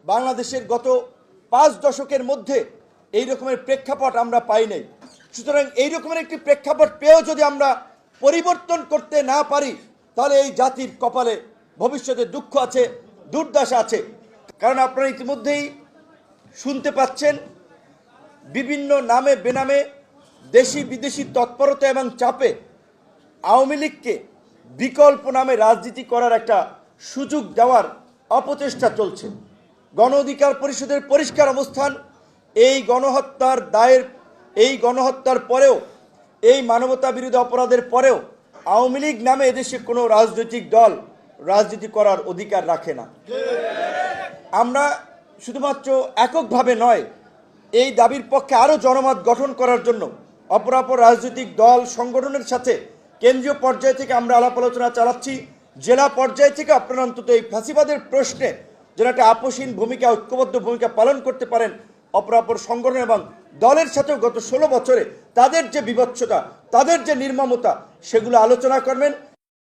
বাংলাদেশের গত 5 দশকের মধ্যে এই রকমের প্রেক্ষাপট আমরা পাই নাই। সুতরাং এই রকমের একটি প্রেক্ষাপট পেয়েও যদি আমরা পরিবর্তন করতে না পারি, তাহলে এই জাতির কপালে ভবিষ্যতে দুঃখ আছে, দুর্দশা আছে। কারণ আপনারা ইতিমধ্যেই শুনতে পাচ্ছেন বিভিন্ন নামে বেনামে দেশি বিদেশি তৎপরতা এবং চাপে আওয়ামী লীগকে বিকল্প নামে রাজনীতি করার একটা সুযোগ দেওয়ার অপচেষ্টা চলছে। গণ অধিকার পরিষদের পরিষ্কার অবস্থান, এই গণহত্যার পরেও, এই মানবতা বিরোধী অপরাধের পরেও আওয়ামী লীগ নামে এদেশে কোনো রাজনৈতিক দল রাজনীতি করার অধিকার রাখে না। আমরা শুধুমাত্র এককভাবে নয়, এই দাবির পক্ষে আরও জনমত গঠন করার জন্য অপরাপর রাজনৈতিক দল সংগঠনের সাথে কেন্দ্রীয় পর্যায় থেকে আমরা আলাপ আলোচনা চালাচ্ছি। জেলা পর্যায় থেকে আপনারা অন্তত এই ফ্যাসিবাদের প্রশ্নে যেন একটা আপোষহীন ভূমিকা, ঐক্যবদ্ধ ভূমিকা পালন করতে পারেন। অপরাপর সংগঠন এবং দলের সাথেও গত 16 বছরে তাদের যে বিভৎসতা, তাদের যে নির্মমতা, সেগুলো আলোচনা করবেন